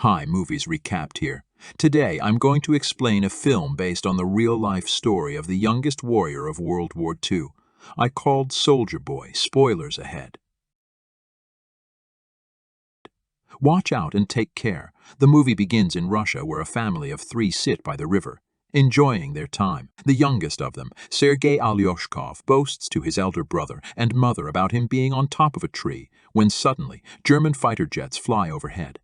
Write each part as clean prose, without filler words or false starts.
Hi, Movies Recapped here. Today I'm going to explain a film based on the real-life story of the youngest warrior of World War II. I called Soldier Boy. Spoilers ahead. Watch out and take care. The movie begins in Russia where a family of three sit by the river, enjoying their time. The youngest of them, Sergei Aleshkov, boasts to his elder brother and mother about him being on top of a tree when suddenly German fighter jets fly overhead.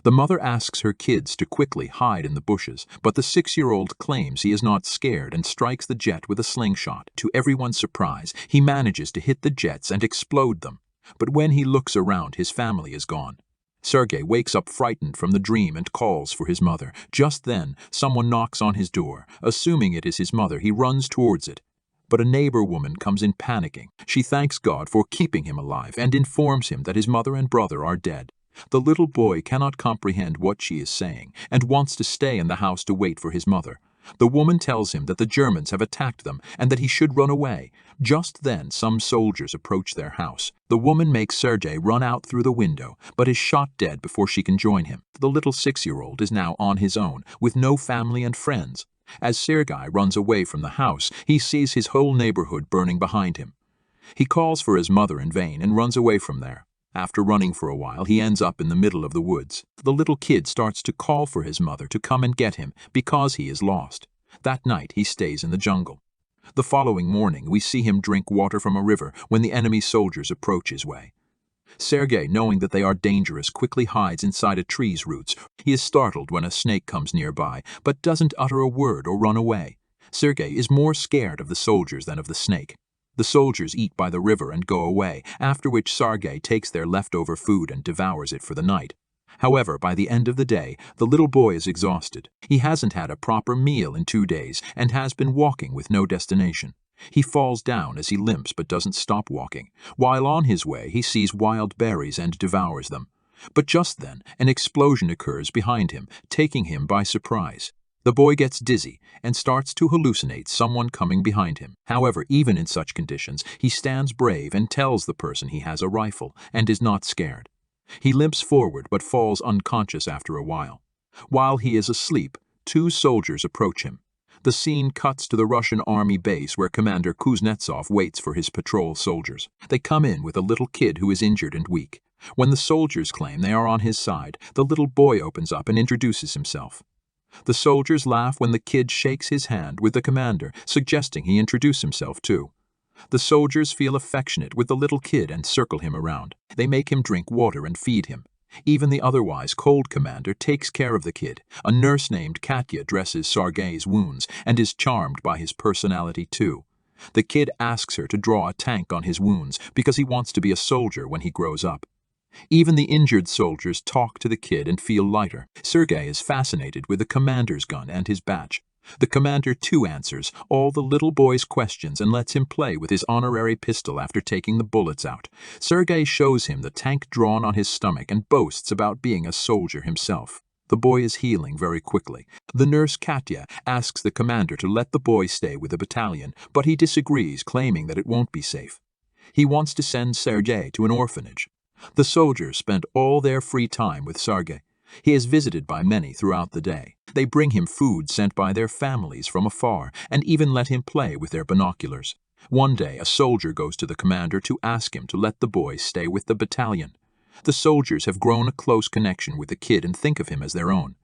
The mother asks her kids to quickly hide in the bushes, but the 6-year-old claims he is not scared and strikes the jet with a slingshot. To everyone's surprise, he manages to hit the jets and explode them. But when he looks around, his family is gone. Sergei wakes up frightened from the dream and calls for his mother. Just then, someone knocks on his door. Assuming it is his mother, he runs towards it. But a neighbor woman comes in panicking. She thanks God for keeping him alive and informs him that his mother and brother are dead. The little boy cannot comprehend what she is saying and wants to stay in the house to wait for his mother. The woman tells him that the Germans have attacked them and that he should run away. Just then, some soldiers approach their house. The woman makes Sergei run out through the window, but is shot dead before she can join him. The little 6-year-old is now on his own, with no family and friends. As Sergei runs away from the house, he sees his whole neighborhood burning behind him. He calls for his mother in vain and runs away from there. After running for a while, he ends up in the middle of the woods. The little kid starts to call for his mother to come and get him because he is lost. That night, he stays in the jungle. The following morning, we see him drink water from a river when the enemy soldiers approach his way. Sergei, knowing that they are dangerous, quickly hides inside a tree's roots. He is startled when a snake comes nearby, but doesn't utter a word or run away. Sergei is more scared of the soldiers than of the snake. The soldiers eat by the river and go away, after which Sergei takes their leftover food and devours it for the night. However, by the end of the day, the little boy is exhausted. He hasn't had a proper meal in 2 days and has been walking with no destination. He falls down as he limps but doesn't stop walking. While on his way, he sees wild berries and devours them. But just then, an explosion occurs behind him, taking him by surprise. The boy gets dizzy and starts to hallucinate someone coming behind him. However, even in such conditions, he stands brave and tells the person he has a rifle and is not scared. He limps forward but falls unconscious after a while. While he is asleep, 2 soldiers approach him. The scene cuts to the Russian army base where Commander Kuznetsov waits for his patrol soldiers. They come in with a little kid who is injured and weak. When the soldiers claim they are on his side, the little boy opens up and introduces himself. The soldiers laugh when the kid shakes his hand with the commander, suggesting he introduce himself too. The soldiers feel affectionate with the little kid and circle him around. They make him drink water and feed him. Even the otherwise cold commander takes care of the kid. A nurse named Katya dresses Sergei's wounds and is charmed by his personality too. The kid asks her to draw a tank on his wounds because he wants to be a soldier when he grows up. Even the injured soldiers talk to the kid and feel lighter. Sergei is fascinated with the commander's gun and his badge. The commander too answers all the little boy's questions and lets him play with his honorary pistol after taking the bullets out. Sergei shows him the tank drawn on his stomach and boasts about being a soldier himself. The boy is healing very quickly. The nurse Katya asks the commander to let the boy stay with the battalion, but he disagrees, claiming that it won't be safe. He wants to send Sergei to an orphanage. The soldiers spend all their free time with Sergei. He is visited by many throughout the day. They bring him food sent by their families from afar and even let him play with their binoculars. One day, a soldier goes to the commander to ask him to let the boy stay with the battalion. The soldiers have grown a close connection with the kid and think of him as their own.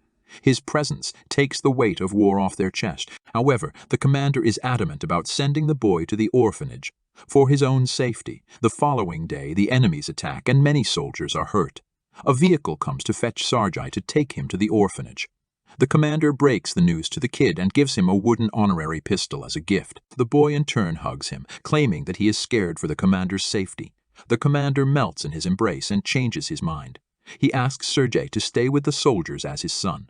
His presence takes the weight of war off their chest. However, the commander is adamant about sending the boy to the orphanage for his own safety. The following day, the enemies attack and many soldiers are hurt. A vehicle comes to fetch Sergei to take him to the orphanage. The commander breaks the news to the kid and gives him a wooden honorary pistol as a gift. The boy in turn hugs him, claiming that he is scared for the commander's safety. The commander melts in his embrace and changes his mind. He asks Sergei to stay with the soldiers as his son.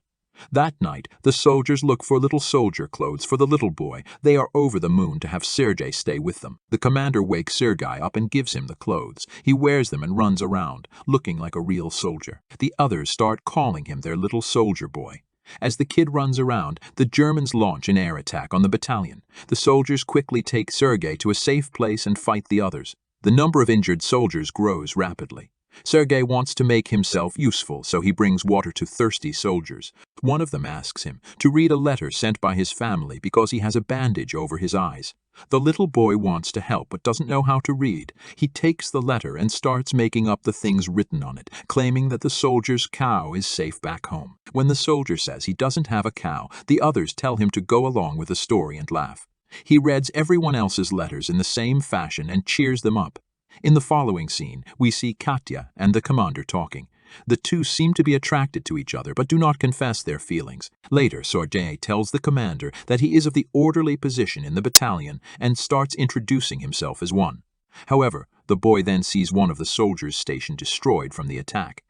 That night, the soldiers look for little soldier clothes for the little boy. They are over the moon to have Sergei stay with them. The commander wakes Sergei up and gives him the clothes. He wears them and runs around, looking like a real soldier. The others start calling him their little soldier boy. As the kid runs around, the Germans launch an air attack on the battalion. The soldiers quickly take Sergei to a safe place and fight the others. The number of injured soldiers grows rapidly. Sergei wants to make himself useful, so he brings water to thirsty soldiers. One of them asks him to read a letter sent by his family because he has a bandage over his eyes. The little boy wants to help but doesn't know how to read. He takes the letter and starts making up the things written on it, claiming that the soldier's cow is safe back home. When the soldier says he doesn't have a cow, the others tell him to go along with the story and laugh. He reads everyone else's letters in the same fashion and cheers them up. In the following scene, we see Katya and the commander talking. The two seem to be attracted to each other but do not confess their feelings. Later, Sergei tells the commander that he is of the orderly position in the battalion and starts introducing himself as one. However, the boy then sees one of the soldiers' station destroyed from the attack.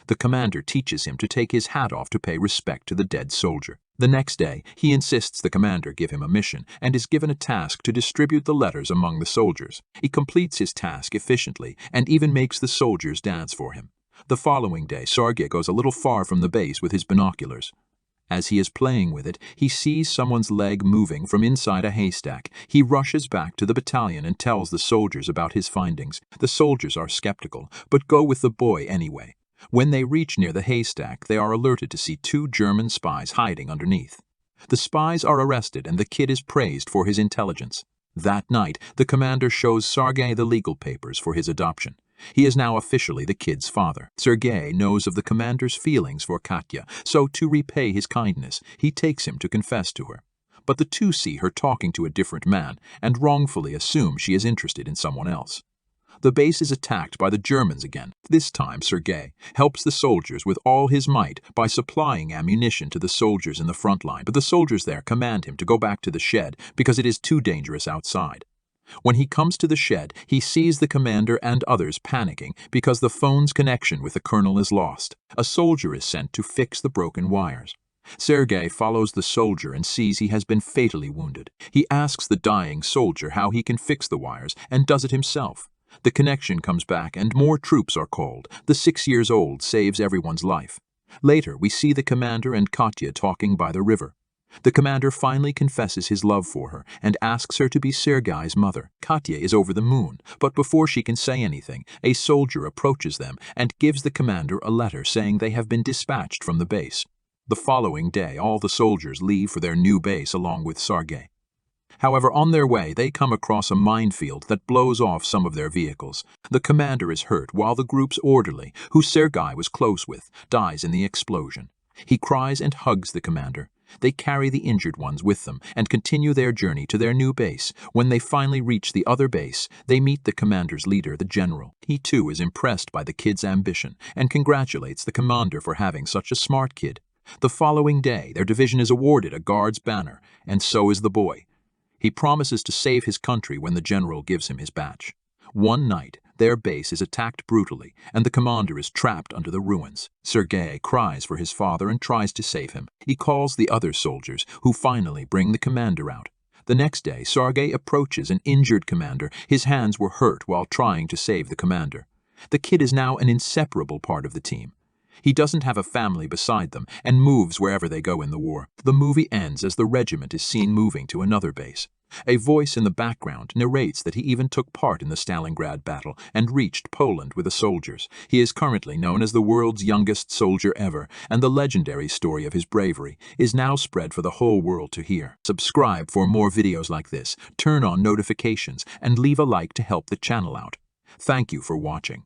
The commander teaches him to take his hat off to pay respect to the dead soldier. The next day, he insists the commander give him a mission and is given a task to distribute the letters among the soldiers. He completes his task efficiently and even makes the soldiers dance for him. The following day, Sergei goes a little far from the base with his binoculars. As he is playing with it, he sees someone's leg moving from inside a haystack. He rushes back to the battalion and tells the soldiers about his findings. The soldiers are skeptical, but go with the boy anyway. When they reach near the haystack, they are alerted to see two German spies hiding underneath. The spies are arrested and the kid is praised for his intelligence. That night, the commander shows Sergei the legal papers for his adoption. He is now officially the kid's father. Sergei knows of the commander's feelings for Katya, so to repay his kindness, he takes him to confess to her. But the two see her talking to a different man and wrongfully assume she is interested in someone else. The base is attacked by the Germans again. This time, Sergei helps the soldiers with all his might by supplying ammunition to the soldiers in the front line, but the soldiers there command him to go back to the shed because it is too dangerous outside. When he comes to the shed, he sees the commander and others panicking because the phone's connection with the colonel is lost. A soldier is sent to fix the broken wires. Sergei follows the soldier and sees he has been fatally wounded. He asks the dying soldier how he can fix the wires and does it himself. The connection comes back and more troops are called. The 6-year-old saves everyone's life. Later, we see the commander and Katya talking by the river. The commander finally confesses his love for her and asks her to be Sergei's mother. Katya is over the moon, but before she can say anything, a soldier approaches them and gives the commander a letter saying they have been dispatched from the base. The following day, all the soldiers leave for their new base along with Sergei. However, on their way, they come across a minefield that blows off some of their vehicles. The commander is hurt while the group's orderly, who Sergei was close with, dies in the explosion. He cries and hugs the commander. They carry the injured ones with them and continue their journey to their new base. When they finally reach the other base, they meet the commander's leader, the general. He too is impressed by the kid's ambition and congratulates the commander for having such a smart kid. The following day, their division is awarded a guard's banner, and so is the boy. He promises to save his country when the general gives him his badge. One night, their base is attacked brutally, and the commander is trapped under the ruins. Sergei cries for his father and tries to save him. He calls the other soldiers, who finally bring the commander out. The next day, Sergei approaches an injured commander. His hands were hurt while trying to save the commander. The kid is now an inseparable part of the team. He doesn't have a family beside them and moves wherever they go in the war. The movie ends as the regiment is seen moving to another base. A voice in the background narrates that he even took part in the Stalingrad battle and reached Poland with the soldiers. He is currently known as the world's youngest soldier ever, and the legendary story of his bravery is now spread for the whole world to hear. Subscribe for more videos like this, turn on notifications, and leave a like to help the channel out. Thank you for watching.